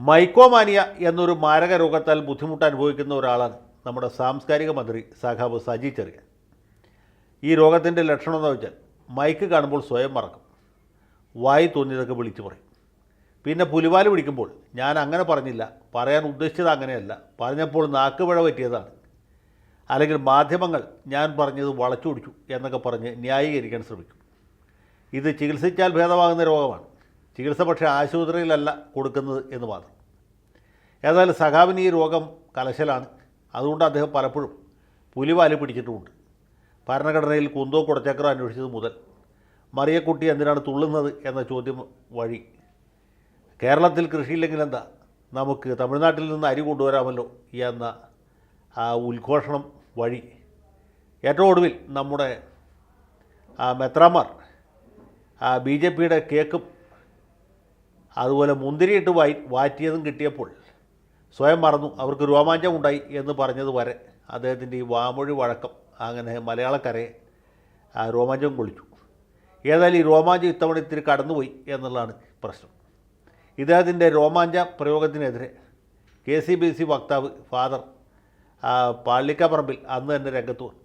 മൈക്കോമാനിയ എന്നൊരു മാരക രോഗത്താൽ ബുദ്ധിമുട്ട് അനുഭവിക്കുന്ന ഒരാളാണ് നമ്മുടെ സാംസ്കാരിക മന്ത്രി സഖാവ് സജി ചെറിയാൻ. ഈ രോഗത്തിൻ്റെ ലക്ഷണം എന്ന് വെച്ചാൽ മൈക്ക് കാണുമ്പോൾ സ്വയം മറക്കും, വായി തോന്നിയതൊക്കെ വിളിച്ചു പറയും. പിന്നെ പുലിവാല് പിടിക്കുമ്പോൾ ഞാൻ അങ്ങനെ പറഞ്ഞില്ല, പറയാൻ ഉദ്ദേശിച്ചത് അങ്ങനെയല്ല, പറഞ്ഞപ്പോൾ നാക്കുപിഴ പറ്റിയതാണ്, അല്ലെങ്കിൽ മാധ്യമങ്ങൾ ഞാൻ പറഞ്ഞത് വളച്ചു പിടിച്ചു എന്നൊക്കെ പറഞ്ഞ് ന്യായീകരിക്കാൻ ശ്രമിക്കും. ഇത് ചികിത്സിച്ചാൽ ഭേദമാകുന്ന രോഗമാണ്. ചികിത്സ പക്ഷേ ആശുപത്രിയിലല്ല കൊടുക്കുന്നത് എന്ന് മാത്രം. ഏതായാലും സഖാവിന് ഈ രോഗം കലശലാണ്. അതുകൊണ്ട് അദ്ദേഹം പലപ്പോഴും പുലിവാല് പിടിച്ചിട്ടുമുണ്ട്. ഭരണഘടനയിൽ കുന്തോ കുടച്ചക്രം അന്വേഷിച്ചത് മുതൽ മറിയക്കുട്ടി എന്തിനാണ് തുള്ളുന്നത് എന്ന ചോദ്യം വഴി കേരളത്തിൽ കൃഷിയില്ലെങ്കിൽ എന്താ, നമുക്ക് തമിഴ്നാട്ടിൽ നിന്ന് അരി കൊണ്ടുവരാമല്ലോ എന്ന ആ ഉദ്ഘോഷണം വഴി ഏറ്റവും ഒടുവിൽ നമ്മുടെ മെത്രാമാർ BJPയുടെ കേക്കും അതുപോലെ മുന്തിരിയിട്ട് വാറ്റിയതും കിട്ടിയപ്പോൾ സ്വയം മറന്നു, അവർക്ക് രോമാഞ്ചം ഉണ്ടായി എന്ന് പറഞ്ഞത് വരെ അദ്ദേഹത്തിൻ്റെ ഈ വാമൊഴി വഴക്കം അങ്ങനെ മലയാളക്കരയെ രോമാഞ്ചം കൊള്ളിച്ചു. ഏതായാലും ഈ രോമാഞ്ചം ഇത്തവണ ഇത്തിരി കടന്നുപോയി എന്നുള്ളതാണ് പ്രശ്നം. ഇദ്ദേഹത്തിൻ്റെ രോമാഞ്ച പ്രയോഗത്തിനെതിരെ KCBC വക്താവ് ഫാദർ പാള്ളിക്കപ്പറമ്പിൽ അന്ന് തന്നെ രംഗത്ത് വന്നു.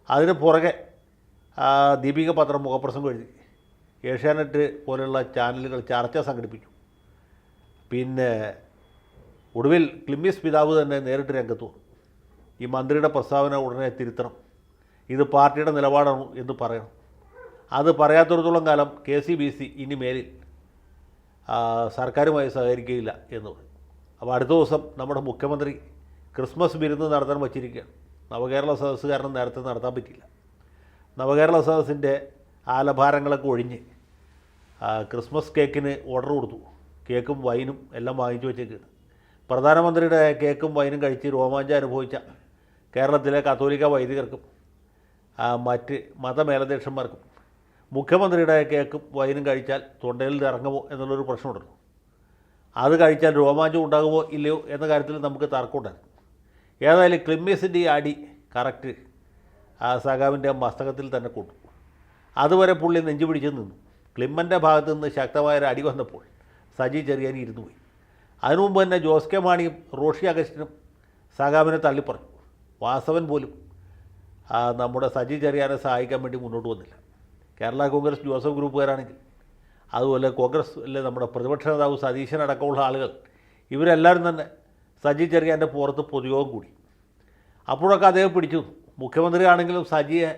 അതിന് പുറകെ ദീപിക പത്രം മുഖപ്രസംഗം എഴുതി. ഏഷ്യാനെറ്റ് പോലെയുള്ള ചാനലുകൾ ചർച്ച സംഘടിപ്പിച്ചു. പിന്നെ ഒടുവിൽ ക്ലിമ്മീസ് പിതാവ് തന്നെ നേരിട്ട് രംഗത്ത് വന്നു. ഈ മന്ത്രിയുടെ പ്രസ്താവന ഉടനെ തിരുത്തണം, ഇത് പാർട്ടിയുടെ നിലപാടാണ് എന്ന് പറയണം. അത് പറയാത്തിടത്തോളം കാലം KCBC ഇനി മേലിൽ സർക്കാരുമായി സഹകരിക്കുകയില്ല എന്ന് പറയും. അപ്പോൾ അടുത്ത ദിവസം നമ്മുടെ മുഖ്യമന്ത്രി ക്രിസ്മസ് വിരുന്ന് നടത്താൻ വച്ചിരിക്കുകയാണ്. നവകേരള സദസ്സ് കാരണം നേരത്തെ നടത്താൻ പറ്റിയില്ല. നവകേരള സദസ്സിൻ്റെ ആലഭാരങ്ങളൊക്കെ ഒഴിഞ്ഞ് ക്രിസ്മസ് കേക്കിന് ഓർഡർ കൊടുത്തു. കേക്കും വൈനും എല്ലാം വാങ്ങിച്ചു വെച്ചേക്കാണ്. പ്രധാനമന്ത്രിയുടെ കേക്കും വൈനും കഴിച്ച് രോമാഞ്ചം അനുഭവിച്ച കേരളത്തിലെ കത്തോലിക്ക വൈദികർക്കും മറ്റ് മതമേലധ്യക്ഷന്മാർക്കും മുഖ്യമന്ത്രിയുടെ കേക്കും വൈനും കഴിച്ചാൽ തൊണ്ടയിൽ ഇറങ്ങുമോ എന്നുള്ളൊരു പ്രശ്നമുണ്ടല്ലോ. അത് കഴിച്ചാൽ രോമാഞ്ചം ഉണ്ടാകുമോ ഇല്ലയോ എന്ന കാര്യത്തിൽ നമുക്ക് തർക്കമുണ്ടായിരുന്നു. ഏതായാലും ക്ലിമ്മീസിൻ്റെ ഈ അടി കറക്റ്റ് സഖാവിൻ്റെ മസ്തകത്തിൽ തന്നെ കൊണ്ടു. അതുവരെ പുള്ളി നെഞ്ചു പിടിച്ച് നിന്നു. ക്ലിമ്മൻ്റെ ഭാഗത്തു നിന്ന് ശക്തമായൊരു അടി വന്നപ്പോൾ സജി ചെറിയാൻ ഇരുന്നു പോയി. അതിനു മുമ്പ് തന്നെ ജോസ് കെ മാണിയും റോഷി അഗസ്റ്റിനും സഖാവിനെ തള്ളിപ്പറഞ്ഞു. വാസവൻ പോലും നമ്മുടെ സജി ചെറിയാനെ സഹായിക്കാൻ വേണ്ടി മുന്നോട്ട് വന്നില്ല. കേരള കോൺഗ്രസ് ജോസഫ് ഗ്രൂപ്പുകാരാണെങ്കിൽ, അതുപോലെ കോൺഗ്രസ്സിലെ നമ്മുടെ പ്രതിപക്ഷ നേതാവ് സതീശനടക്കമുള്ള ആളുകൾ, ഇവരെല്ലാവരും തന്നെ സജി ചെറിയാൻ്റെ പുറത്ത് പൊതുയോഗം കൂടി. അപ്പോഴൊക്കെ അദ്ദേഹം പിടിച്ചു. മുഖ്യമന്ത്രി ആണെങ്കിലും സജിയെ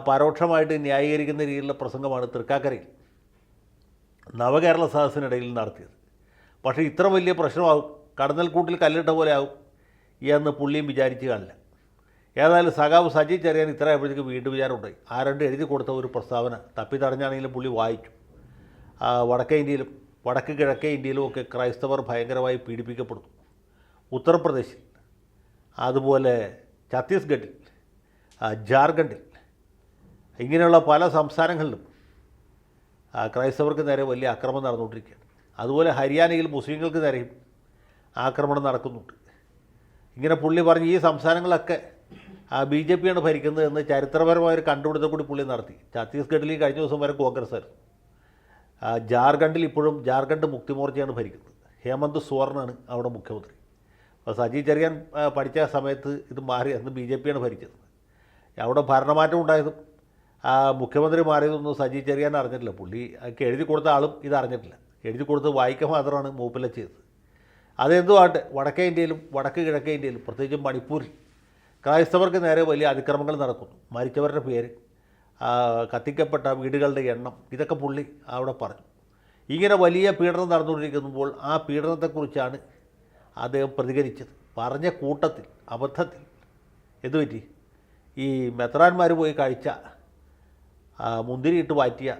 പരോക്ഷമായിട്ട് ന്യായീകരിക്കുന്ന രീതിയിലുള്ള പ്രസംഗമാണ് തൃക്കാക്കരയിൽ നവകേരള സദസ്സിനിടയിൽ നടത്തിയത്. പക്ഷേ ഇത്ര വലിയ പ്രശ്നമാകും, കടന്നൽക്കൂട്ടിൽ കല്ലിട്ട പോലെ ആകും എന്ന് പുള്ളിയും വിചാരിച്ച് കാണില്ല. ഏതായാലും സഖാവ് സജി ചെറിയാൻ ഇത്ര ആയപ്പോഴത്തേക്ക് വീണ്ടും വിചാരമുണ്ടായി. ആരണ്ട് എഴുതി കൊടുത്ത ഒരു പ്രസ്താവന തപ്പി തടഞ്ഞാണെങ്കിലും പുള്ളി വായിച്ചു. വടക്കേ ഇന്ത്യയിലും വടക്ക് കിഴക്കേ ഇന്ത്യയിലും ഒക്കെ ക്രൈസ്തവർ ഭയങ്കരമായി പീഡിപ്പിക്കപ്പെടുന്നു. ഉത്തർപ്രദേശിൽ, അതുപോലെ ഛത്തീസ്ഗഡിൽ, ജാർഖണ്ഡിൽ, ഇങ്ങനെയുള്ള പല സംസ്ഥാനങ്ങളിലും ക്രൈസ്തവർക്ക് നേരെ വലിയ ആക്രമണം നടന്നുകൊണ്ടിരിക്കുകയാണ്. അതുപോലെ ഹരിയാനയിൽ മുസ്ലിങ്ങൾക്ക് നേരെയും ആക്രമണം നടക്കുന്നുണ്ട്. ഇങ്ങനെ പുള്ളി പറഞ്ഞ് ഈ സംസ്ഥാനങ്ങളൊക്കെ BJPയാണ് ഭരിക്കുന്നത് എന്ന് ചരിത്രപരമായൊരു കണ്ടുപിടുത്തം കൂടി പുള്ളി നടത്തി. ഛത്തീസ്ഗഡിൽ കഴിഞ്ഞ ദിവസം വരെ കോൺഗ്രസ് ആയിരുന്നു. ജാർഖണ്ഡിൽ ഇപ്പോഴും ജാർഖണ്ഡ് മുക്തി മോർച്ചയാണ് ഭരിക്കുന്നത്. ഹേമന്ത് സോറനാണ് അവിടെ മുഖ്യമന്ത്രി. അപ്പോൾ സജി ചെറിയാൻ പഠിച്ച സമയത്ത് ഇത് മാറി, അന്ന് BJPയാണ് ഭരിച്ചത്. അവിടെ ഭരണമാറ്റം ഉണ്ടായതും മുഖ്യമന്ത്രി മാറിയതൊന്നും സജി ചെറിയാൻ അറിഞ്ഞിട്ടില്ല. പുള്ളി എഴുതി കൊടുത്ത ആളും ഇത് അറിഞ്ഞിട്ടില്ല. എഴുതി കൊടുത്ത് വായിക്കാൻ മാത്രമാണ് മൂപ്പില ചെയ്തത്. അതെന്തുമാട്ടെ, വടക്കേ ഇന്ത്യയിലും വടക്ക് കിഴക്കേ ഇന്ത്യയിലും പ്രത്യേകിച്ചും മണിപ്പൂരിൽ ക്രൈസ്തവർക്ക് നേരെ വലിയ അതിക്രമങ്ങൾ നടക്കുന്നു. മരിച്ചവരുടെ പേര്, കത്തിക്കപ്പെട്ട വീടുകളുടെ എണ്ണം, ഇതൊക്കെ പുള്ളി അവിടെ പറഞ്ഞു. ഇങ്ങനെ വലിയ പീഡനം നടന്നുകൊണ്ടിരിക്കുമ്പോൾ ആ പീഡനത്തെക്കുറിച്ചാണ് അദ്ദേഹം പ്രതികരിച്ചത്. പറഞ്ഞ കൂട്ടത്തിൽ അബദ്ധത്തിൽ എന്തുപറ്റി, ഈ മെത്രാന്മാർ പോയി കഴിച്ച മുന്തിരിയിട്ട് വാറ്റിയ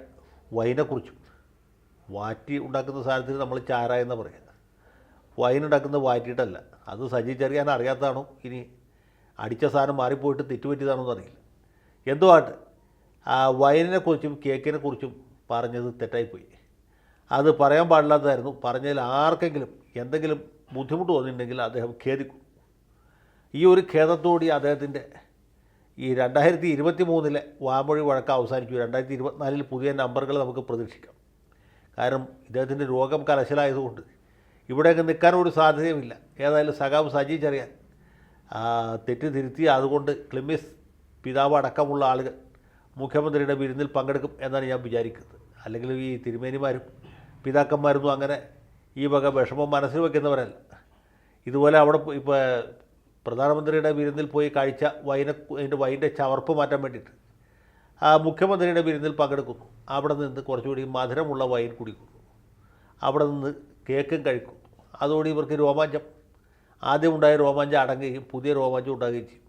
വൈനെക്കുറിച്ചും, വാറ്റി ഉണ്ടാക്കുന്ന സാധനത്തിന് നമ്മൾ ചാര എന്ന് പറയുക, വൈൻ ഉണ്ടാക്കുന്നത് വാറ്റിയിട്ടല്ല. അത് സജി ചെറിയാൻ അറിയാത്തതാണോ, ഇനി അടിച്ച സാധനം മാറിപ്പോയിട്ട് തെറ്റുപറ്റിയതാണോ എന്നറിയില്ല. എന്തോ ആട്ടെ, വൈനിനെക്കുറിച്ചും കേക്കിനെക്കുറിച്ചും പറഞ്ഞത് തെറ്റായിപ്പോയി. അത് പറയാൻ പാടില്ലാത്തതായിരുന്നു. പറഞ്ഞതിൽ ആർക്കെങ്കിലും എന്തെങ്കിലും ബുദ്ധിമുട്ട് തോന്നിയിട്ടുണ്ടെങ്കിൽ അദ്ദേഹം ഖേദിക്കും. ഈ ഒരു ഖേദത്തോടെ അദ്ദേഹത്തിൻ്റെ ഈ 2023 വാമൊഴി വഴക്കം അവസാനിച്ചു. 2024 പുതിയ നമ്പറുകൾ നമുക്ക് പ്രതീക്ഷിക്കാം. കാരണം ഇദ്ദേഹത്തിൻ്റെ രോഗം കലശലായതുകൊണ്ട് ഇവിടെയൊക്കെ നിൽക്കാനൊരു സാധ്യതയുമില്ല. ഏതായാലും സഖാവ് സജി ചെറിയാൻ തെറ്റ് തിരുത്തി അതുകൊണ്ട് ക്ലിമിസ് പിതാവ് അടക്കമുള്ള ആളുകൾ മുഖ്യമന്ത്രിയുടെ വിരുന്നിൽ പങ്കെടുക്കും എന്നാണ് ഞാൻ വിചാരിക്കുന്നത്. അല്ലെങ്കിൽ ഈ തിരുമേനിമാരും പിതാക്കന്മാരൊന്നും അങ്ങനെ ഈ വക വിഷമം മനസ്സിൽ വയ്ക്കുന്നവരല്ല. ഇതുപോലെ അവിടെ ഇപ്പോൾ പ്രധാനമന്ത്രിയുടെ വിരുന്നിൽ പോയി കഴിച്ച വൈൻ്റെ ചവർപ്പ് മാറ്റാൻ വേണ്ടിയിട്ട് മുഖ്യമന്ത്രിയുടെ വിരുന്നിൽ പങ്കെടുക്കുന്നു. അവിടെ നിന്ന് കുറച്ചുകൂടി മധുരമുള്ള വൈൻ കുടിക്കുന്നു. അവിടെ നിന്ന് കേക്കും കഴിക്കുന്നു. അതോടെ ഇവർക്ക് രോമാഞ്ചം, ആദ്യം ഉണ്ടായ രോമാഞ്ചം അടങ്ങുകയും പുതിയ രോമാഞ്ചം ഉണ്ടാകുകയും ചെയ്യും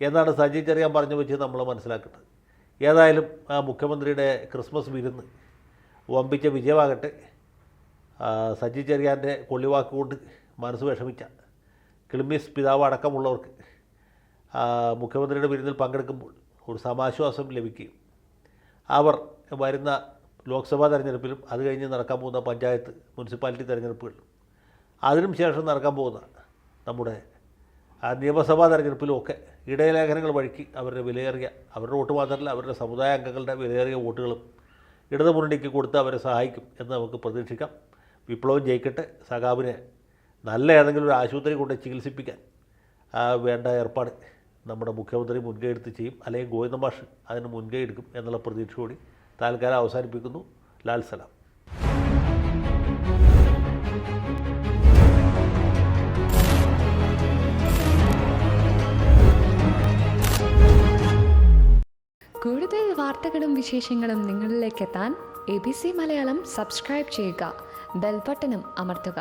എന്നാണ് സജി ചെറിയാൻ പറഞ്ഞു വെച്ച് നമ്മൾ മനസ്സിലാക്കുന്നത്. ഏതായാലും മുഖ്യമന്ത്രിയുടെ ക്രിസ്മസ് വിരുന്ന് വമ്പിച്ച വിജയമാകട്ടെ. സജി ചെറിയാൻ്റെ കൊള്ളിവാക്കുകൊണ്ട് മനസ്സ് വിഷമിച്ച ക്ലിമിസ് പിതാവ് അടക്കമുള്ളവർക്ക് മുഖ്യമന്ത്രിയുടെ വിരുന്നിൽ പങ്കെടുക്കുമ്പോൾ ഒരു സമാശ്വാസം ലഭിക്കുകയും അവർ വരുന്ന ലോക്സഭാ തെരഞ്ഞെടുപ്പിലും അത് കഴിഞ്ഞ് നടക്കാൻ പോകുന്ന പഞ്ചായത്ത് മുനിസിപ്പാലിറ്റി തെരഞ്ഞെടുപ്പുകളിലും അതിനും ശേഷം നടക്കാൻ പോകുന്ന നമ്മുടെ നിയമസഭാ തെരഞ്ഞെടുപ്പിലുമൊക്കെ ഇടയലേഖനങ്ങൾ വഴിക്ക് അവരുടെ വിലയേറിയ, അവരുടെ വോട്ട് മാത്രമല്ല അവരുടെ സമുദായ അംഗങ്ങളുടെ വിലയേറിയ വോട്ടുകളും ഇടതു മുന്നണിക്ക് കൊടുത്ത് അവരെ സഹായിക്കും എന്ന് നമുക്ക് പ്രതീക്ഷിക്കാം. വിപ്ലവം ജയിക്കട്ടെ. സഖാവിനെ നല്ല ഏതെങ്കിലും ഒരു ആശുപത്രി കൊണ്ട് ചികിത്സിപ്പിക്കാൻ വേണ്ട ഏർപ്പാട് നമ്മുടെ മുഖ്യമന്ത്രി മുൻകൈ എടുത്ത് ചെയ്യും, അല്ലെങ്കിൽ ഗോവിന്ദ മാഷ് അതിന് മുൻകൈ എടുക്കും എന്നുള്ള പ്രതീക്ഷയോടെ താൽക്കാലം അവസാനിപ്പിക്കുന്നു. ലാൽ സലാം. കൂടുതൽ വാർത്തകളും വിശേഷങ്ങളും നിങ്ങളിലേക്ക് എത്താൻ ABC മലയാളം സബ്സ്ക്രൈബ് ചെയ്യുക, ബെൽ ബട്ടണും അമർത്തുക.